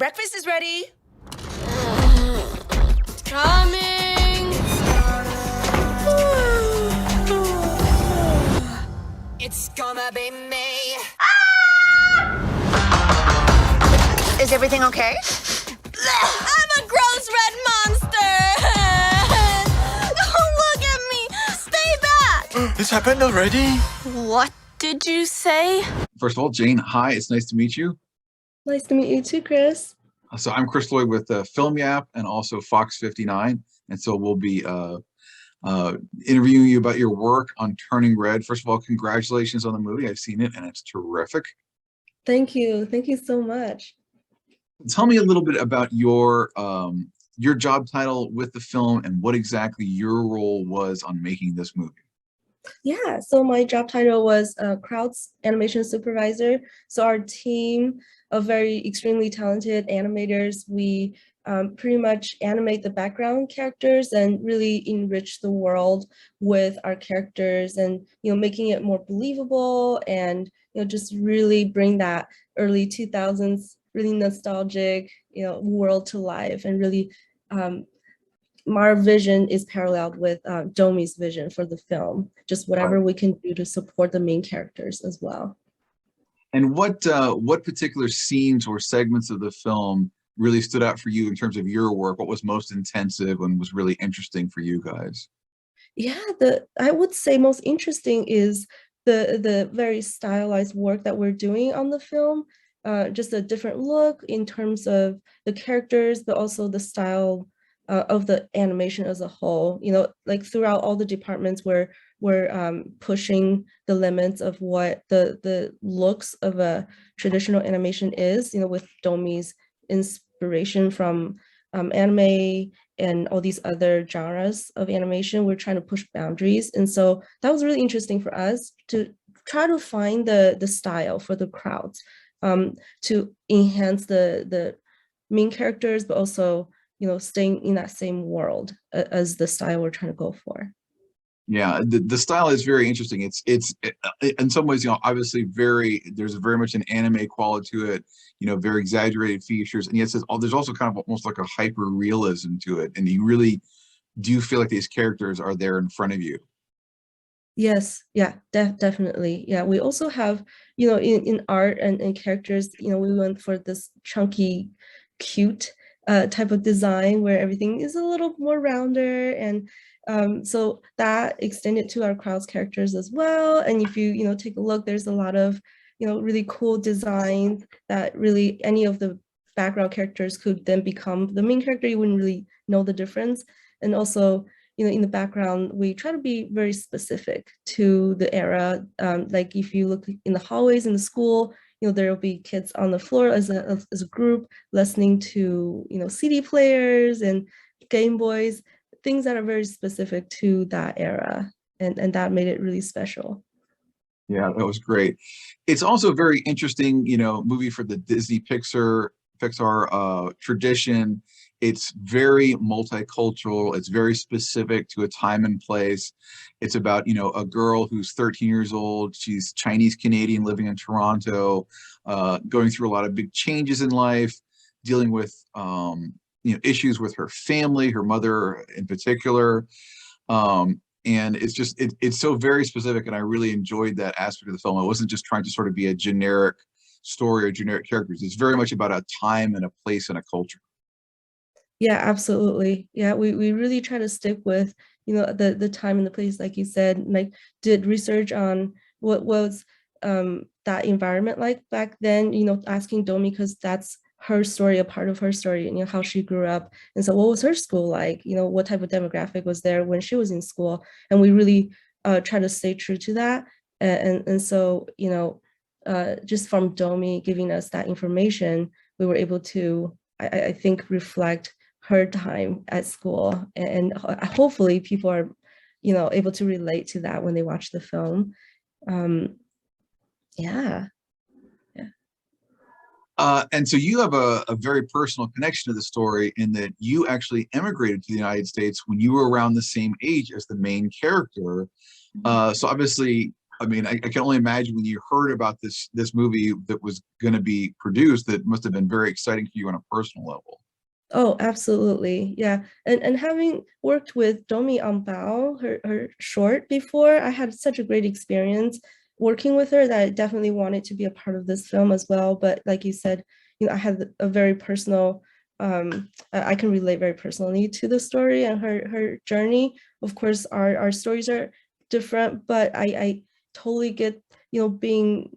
breakfast is ready. Coming. It's gonna be me. Is everything okay? I'm a gross red monster. Don't look at me. Stay back. This happened already? What did you say? First of all, Jane, hi, it's nice to meet you. Nice to meet you too, Chris. So I'm Chris Lloyd with Film Yap and also Fox 59. And so we'll be interviewing you about your work on Turning Red. First of all, congratulations on the movie. I've seen it and it's terrific. Thank you. Thank you so much. Tell me a little bit about your job title with the film and what exactly your role was on making this movie. Yeah, so my job title was Crowds Animation Supervisor. So our team of very extremely talented animators, we pretty much animate the background characters and really enrich the world with our characters and, making it more believable and, just really bring that early 2000s really nostalgic, world to life, and really our vision is paralleled with Domi's vision for the film, just whatever we can do to support the main characters as well. And what particular scenes or segments of the film really stood out for you in terms of your work? What was most intensive and was really interesting for you guys? Yeah, I would say most interesting is the very stylized work that we're doing on the film. Just a different look in terms of the characters, but also the style of the animation as a whole. Like throughout all the departments, we're pushing the limits of what the looks of a traditional animation is. With Domi's inspiration from anime and all these other genres of animation, we're trying to push boundaries, and so that was really interesting for us to try to find the style for the crowds. To enhance the main characters, but also, staying in that same world as the style we're trying to go for. Yeah, the style is very interesting. It's in some ways, obviously there's very much an anime quality to it, very exaggerated features. And yes, there's also kind of almost like a hyper realism to it. And you really do feel like these characters are there in front of you. Yes, yeah, definitely. Yeah, we also have, in art and characters, we went for this chunky, cute type of design where everything is a little more rounder. And so that extended to our crowd's characters as well. And if you, take a look, there's a lot of, really cool designs that really any of the background characters could then become the main character. You wouldn't really know the difference. And also, in the background, we try to be very specific to the era. Like if you look in the hallways in the school, there will be kids on the floor as a group listening to, CD players and Game Boys, things that are very specific to that era. And that made it really special. Yeah, that was great. It's also a very interesting, movie for the Disney Pixar tradition. It's very multicultural. It's very specific to a time and place. It's about, a girl who's 13 years old. She's Chinese Canadian living in Toronto, going through a lot of big changes in life, dealing with, issues with her family, her mother in particular. And it's so very specific. And I really enjoyed that aspect of the film. It wasn't just trying to sort of be a generic story or generic characters. It's very much about a time and a place and a culture. Yeah, absolutely. Yeah, we really try to stick with, the time and the place, like you said, like did research on what was that environment like back then, asking Domi, because that's her story, a part of her story, and how she grew up. And so what was her school like? What type of demographic was there when she was in school? And we really try to stay true to that. And so, just from Domi giving us that information, we were able to, I think, reflect her time at school, and hopefully people are, able to relate to that when they watch the film. Yeah. And so you have a very personal connection to the story in that you actually emigrated to the United States when you were around the same age as the main character. So obviously I mean, I can only imagine when you heard about this movie that was going to be produced, that must have been very exciting for you on a personal level. Oh, absolutely. Yeah. And having worked with Domi on Bao, her short before, I had such a great experience working with her that I definitely wanted to be a part of this film as well. But like you said, I had a very personal, I can relate very personally to the story and her journey. Of course, our stories are different, but I totally get, being,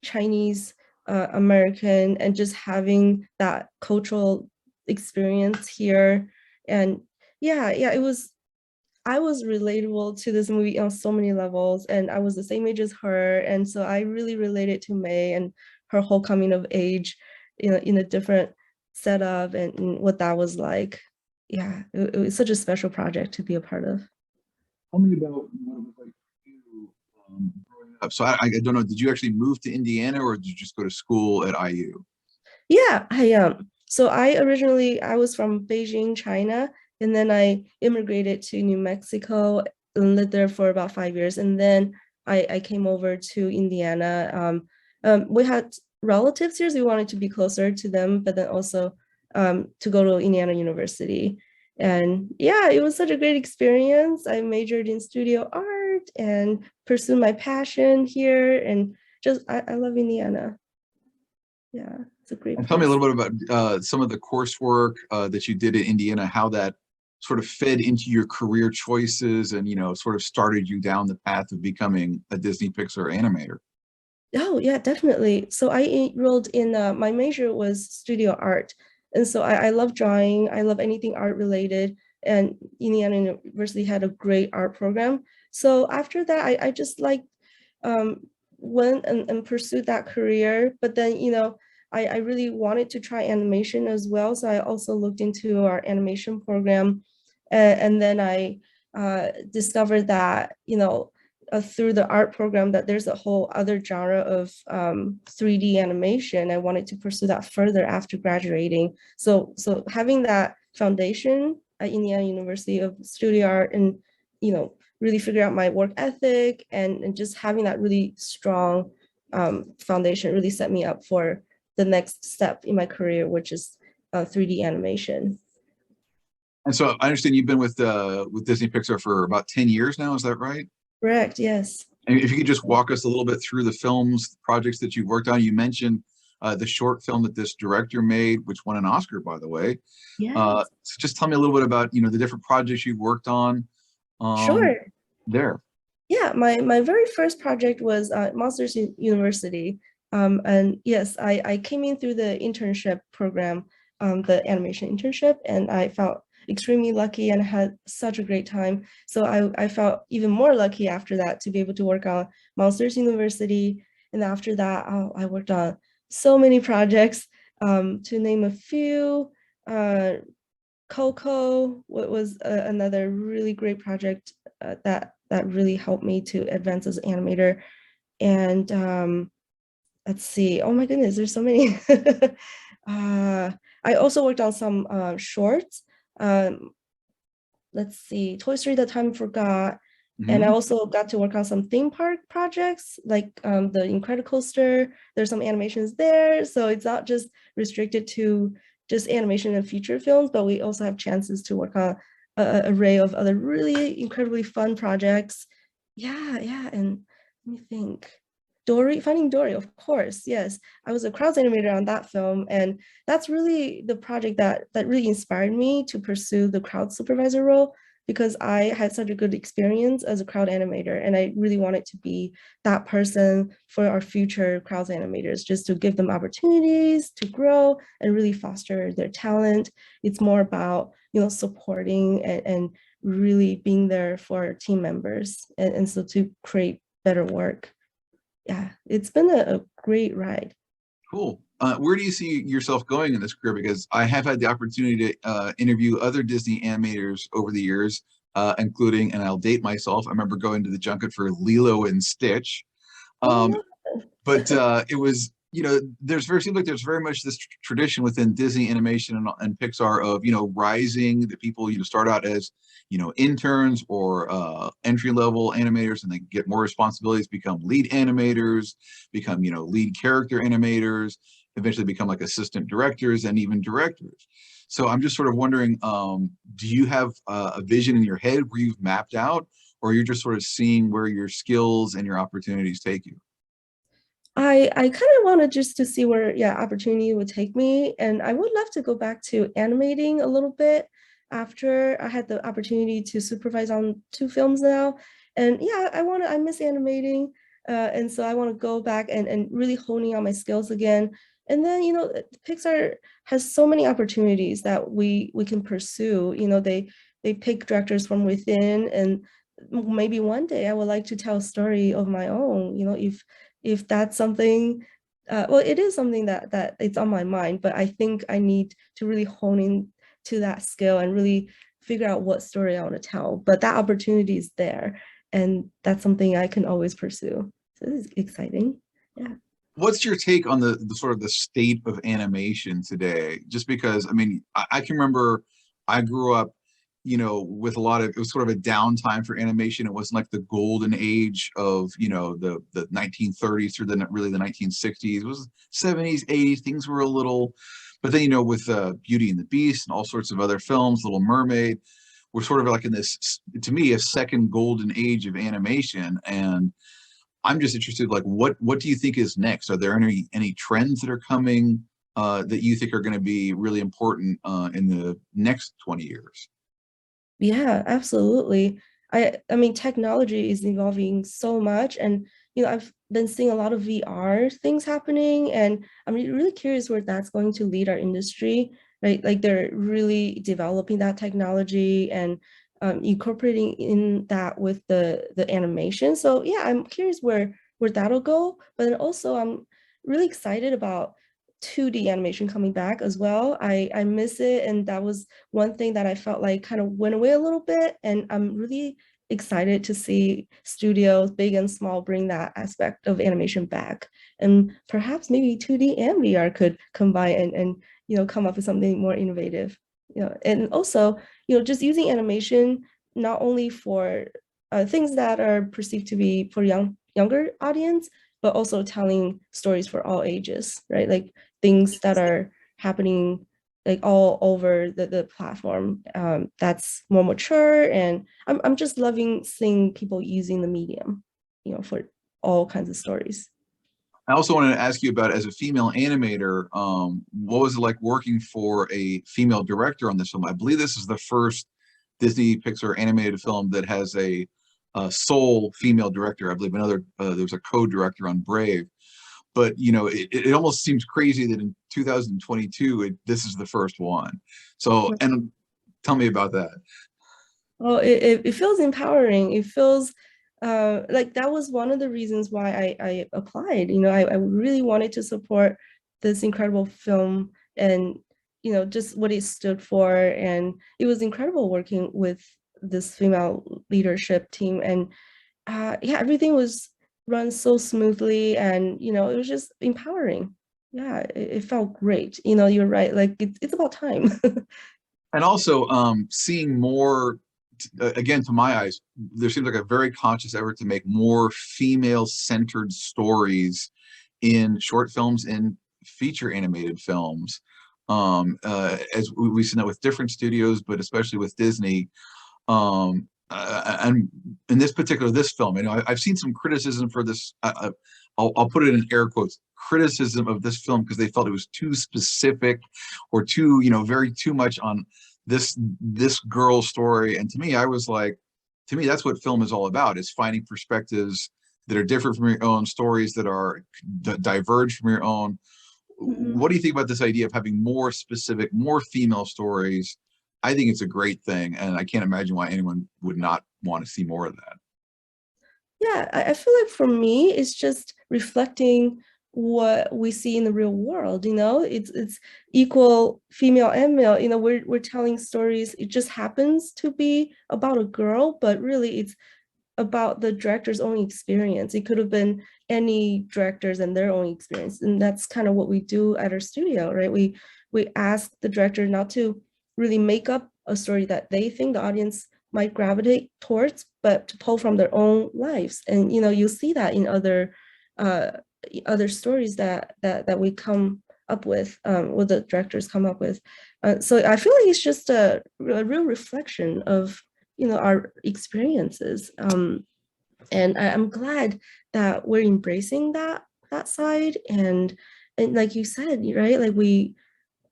Chinese American and just having that cultural experience here. And yeah, I was relatable to this movie on so many levels, and I was the same age as her, and so I really related to May and her whole coming of age, in a different setup, and what that was like. Yeah, it was such a special project to be a part of. Tell me about what it was like for you growing up. So I don't know, did you actually move to Indiana or did you just go to school at IU? Yeah, I am. So I was from Beijing, China, and then I immigrated to New Mexico and lived there for about 5 years. And then I came over to Indiana. We had relatives here, so we wanted to be closer to them, but then also to go to Indiana University. And yeah, it was such a great experience. I majored in studio art and pursued my passion here. And I love Indiana. Yeah, it's a great And tell me a place. little bit about some of the coursework that you did at Indiana, how that sort of fed into your career choices and, sort of started you down the path of becoming a Disney Pixar animator. Oh, yeah, definitely. So I enrolled in, my major was studio art. And so I love drawing. I love anything art related. And Indiana University had a great art program. So after that, I just like went and pursued that career. But then, I really wanted to try animation as well. So I also looked into our animation program. And then I discovered that, through the art program, that there's a whole other genre of 3D animation. I wanted to pursue that further after graduating. So having that foundation at Indiana University of studio art, and really figure out my work ethic, and just having that really strong foundation really set me up for the next step in my career, which is 3D animation. And so I understand you've been with Disney Pixar for about 10 years now, is that right? Correct, yes. And if you could just walk us a little bit through the films, projects that you've worked on. You mentioned the short film that this director made, which won an Oscar, by the way. Yes, So just tell me a little bit about, the different projects you've worked on sure. there. Yeah, my very first project was Monsters University. And yes, I came in through the internship program, the animation internship, and I felt extremely lucky and had such a great time. So I felt even more lucky after that to be able to work on Monsters University. And after that, I worked on so many projects. To name a few, Coco was another really great project that really helped me to advance as an animator. And let's see, oh my goodness, there's so many. I also worked on some shorts. Um, let's see, Toy Story: The Time Forgot. And I Mhm. also got to work on some theme park projects like the Incredicoaster. There's some animations there. So it's not just restricted to just animation and feature films, but we also have chances to work on an array of other really incredibly fun projects. Yeah. And let me think. Dory, Finding Dory, of course, yes. I was a crowds animator on that film, and that's really the project that really inspired me to pursue the crowd supervisor role, because I had such a good experience as a crowd animator, and I really wanted to be that person for our future crowd animators, just to give them opportunities to grow and really foster their talent. It's more about, supporting and really being there for our team members, and so to create better work. Yeah, it's been a great ride. Cool. Where do you see yourself going in this career? Because I have had the opportunity to interview other Disney animators over the years, including, and I'll date myself, I remember going to the junket for Lilo and Stitch. Oh, Um, wow. but it was, you know, seems like there's very much this tradition within Disney animation and Pixar of, you know, rising the people, you know, start out as, you know, interns or entry level animators, and they get more responsibilities, become lead animators, become, you know, lead character animators, eventually become like assistant directors and even directors. So I'm just sort of wondering, do you have a vision in your head where you've mapped out, or you're just sort of seeing where your skills and your opportunities take you? I kind of wanted just to see where, yeah, opportunity would take me. And I would love to go back to animating a little bit after I had the opportunity to supervise on 2 films now. And yeah, I miss animating. And so I want to go back and really honing on my skills again. And then, you know, Pixar has so many opportunities that we can pursue. You know, they pick directors from within, and maybe one day I would like to tell a story of my own, you know, if that's something, well, it is something that it's on my mind, but I think I need to really hone in to that skill and really figure out what story I want to tell. But that opportunity is there, and that's something I can always pursue. So this is exciting. Yeah. What's your take on the sort of the state of animation today? Just because, I mean, I can remember I grew up, you know, with a lot of, it was sort of a downtime for animation. It wasn't like the golden age of, you know, the 1930s through really the 1960s. It was 70s, 80s, things were a little, but then, you know, with Beauty and the Beast and all sorts of other films, Little Mermaid, we're sort of like in this, to me, a second golden age of animation. And I'm just interested, like, what do you think is next? Are there any trends that are coming that you think are going to be really important in the next 20 years? Yeah, absolutely. I mean, technology is evolving so much, and you know, I've been seeing a lot of VR things happening, and I'm really curious where that's going to lead our industry, right? Like they're really developing that technology and incorporating in that with the animation. So yeah, I'm curious where that'll go. But then also, I'm really excited about 2D animation coming back as well. I miss it, and that was one thing that I felt like kind of went away a little bit. And I'm really excited to see studios, big and small, bring that aspect of animation back. And perhaps maybe 2D and VR could combine and you know, come up with something more innovative. You know, and also, you know, just using animation not only for things that are perceived to be for younger audience, but also telling stories for all ages, right? Like things that are happening like all over the platform, that's more mature. And I'm just loving seeing people using the medium, you know, for all kinds of stories. I also wanted to ask you about, as a female animator, what was it like working for a female director on this film? I believe this is the first Disney Pixar animated film that has a sole female director. I believe there was a co-director on Brave. But you know, it almost seems crazy that in 2022 this is the first one. So, and tell me about that. Well, it feels empowering. It feels like that was one of the reasons why I applied. You know, I really wanted to support this incredible film and, you know, just what it stood for. And it was incredible working with this female leadership team. And yeah, everything was run so smoothly, and, you know, it was just empowering. Yeah, it felt great. You know, you're right. Like it's about time. And also, seeing more, again, to my eyes, there seems like a very conscious effort to make more female-centered stories in short films and feature animated films. As we've seen that with different studios, but especially with Disney. And in this film, you know, I've seen some criticism for this. I'll put it in air quotes, criticism of this film because they felt it was too specific or too, you know, very too much on this girl's story. And to me, I was like, to me, that's what film is all about, is finding perspectives that are different from your own, stories that diverge from your own. Mhm. What do you think about this idea of having more specific, more female stories? I think it's a great thing, and I can't imagine why anyone would not want to see more of that. Yeah, I feel like for me, it's just reflecting what we see in the real world. You know, it's equal female and male. You know, we're telling stories. It just happens to be about a girl, but really, it's about the director's own experience. It could have been any directors and their own experience. And that's kind of what we do at our studio, right? We ask the director not to really make up a story that they think the audience might gravitate towards, but to pull from their own lives. And you see that in uh, other stories that we come up with, what the directors come up with. So I feel like it's just a real reflection of our experiences. And I'm glad that we're embracing that side. And like you said, right, like we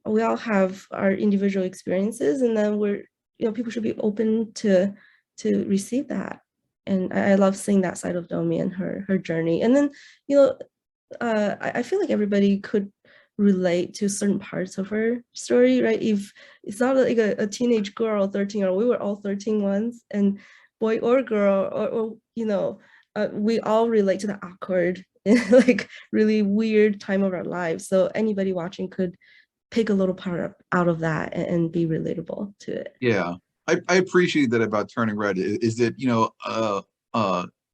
all have our individual experiences, and then people should be open to receive that. And I love seeing that side of Domi and her journey. And then I feel like everybody could relate to certain parts of her story, right? If it's not like a teenage girl, 13-year-old, we were all 13 once, and boy or girl, or we all relate to the awkward, like really weird time of our lives. So anybody watching could pick a little part out of that and be relatable to it. Yeah, I appreciate that about Turning Red is that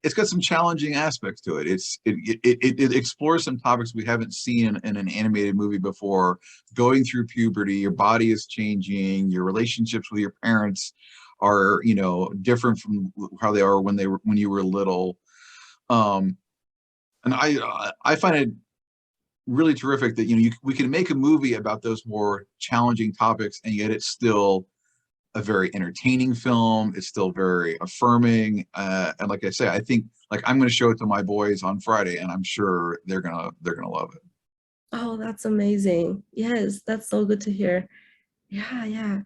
it's got some challenging aspects to it. It explores some topics we haven't seen in an animated movie before. Going through puberty, your body is changing, your relationships with your parents are different from how they are when you were little. And I find it really terrific that we can make a movie about those more challenging topics, and yet it's still a very entertaining film. It's still very affirming, and like I say, I think like I'm going to show it to my boys on Friday, and I'm sure they're gonna love it. Oh, that's amazing. Yes, that's so good to hear. Yeah.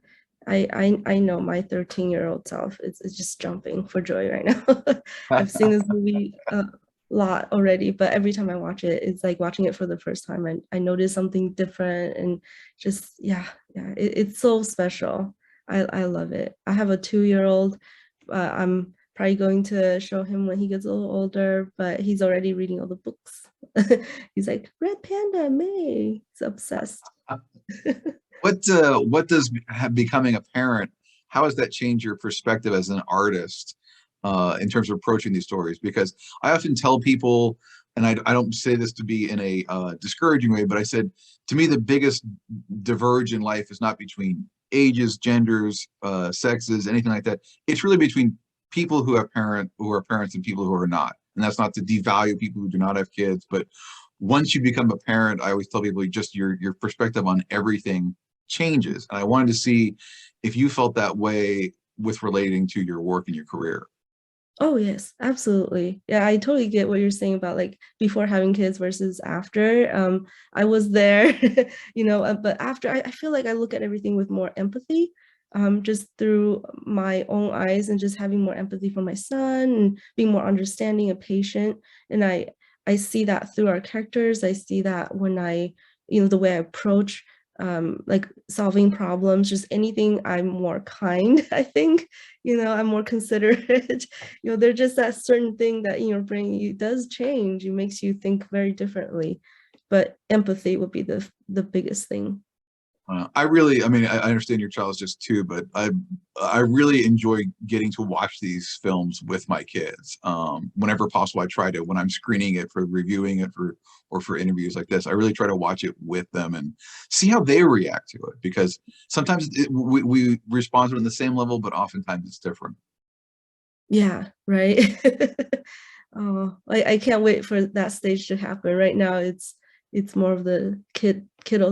I know my 13-year-old self is just jumping for joy right now. I've seen this movie a lot already, but every time I watch it, it's like watching it for the first time. And I notice something different, and just it's so special. I love it. I have a 2-year-old. I'm probably going to show him when he gets a little older, but he's already reading all the books. He's like, Red Panda, May. He's obsessed. What does becoming a parent, how has that changed your perspective as an artist in terms of approaching these stories? Because I often tell people, and I don't say this to be in a discouraging way, but I said, to me, the biggest diverge in life is not between ages, genders, sexes, anything like that. It's really between people who are parents and people who are not. And that's not to devalue people who do not have kids, but once you become a parent, I always tell people just your perspective on everything changes. And I wanted to see if you felt that way with relating to your work and your career. Oh, yes, absolutely. Yeah, I totally get what you're saying about like before having kids versus after. I was there, but after, I feel like I look at everything with more empathy, just through my own eyes, and just having more empathy for my son and being more understanding and patient. And I see that through our characters. I see that when the way I approach like solving problems, just anything, I'm more kind. I think I'm more considerate. There's just that certain thing that in your brain it does change. It makes you think very differently, but empathy would be the biggest thing. I understand your child is just 2, but I really enjoy getting to watch these films with my kids. Whenever possible, I try to, when I'm screening it for reviewing it or for interviews like this, I really try to watch it with them and see how they react to it, because sometimes we respond on the same level, but oftentimes it's different. Yeah, right. Oh, I can't wait for that stage to happen. Right now, it's more of the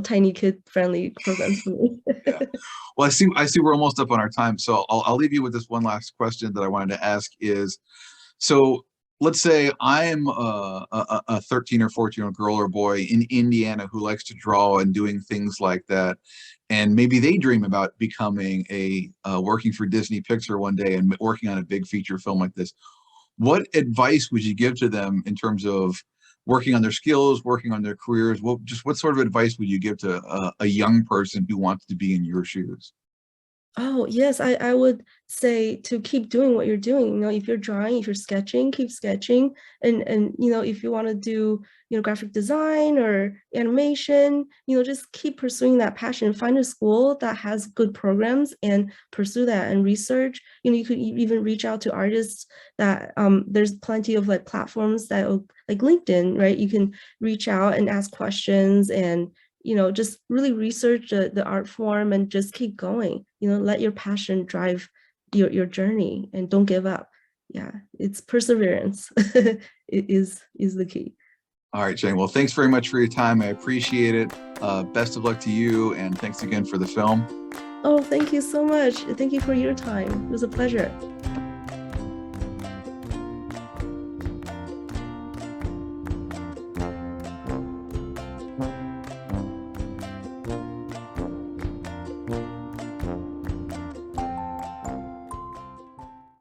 tiny kid friendly programs for me. Yeah. Well, I see we're almost up on our time, so I'll leave you with this one last question that I wanted to ask is, so let's say I'm a 13 or 14-year-old girl or boy in Indiana who likes to draw and doing things like that, and maybe they dream about becoming working for Disney Pixar one day and working on a big feature film like this. What advice would you give to them in terms of working on their skills, working on their careers? What sort of advice would you give to a young person who wants to be in your shoes? Oh, yes, I would say to keep doing what you're doing. You know, if you're drawing, if you're sketching, keep sketching. And you know, if you want to do, you know, graphic design or animation, you know, just keep pursuing that passion. Find a school that has good programs and pursue that and research. You know, you could even reach out to artists that there's plenty of like platforms that like LinkedIn, right? You can reach out and ask questions and you know, just really research the art form and just keep going. You know, let your passion drive your journey and don't give up. Yeah, it's perseverance is the key. All right, Jane. Well, thanks very much for your time. I appreciate it. Best of luck to you, and thanks again for the film. Oh, thank you so much. Thank you for your time. It was a pleasure.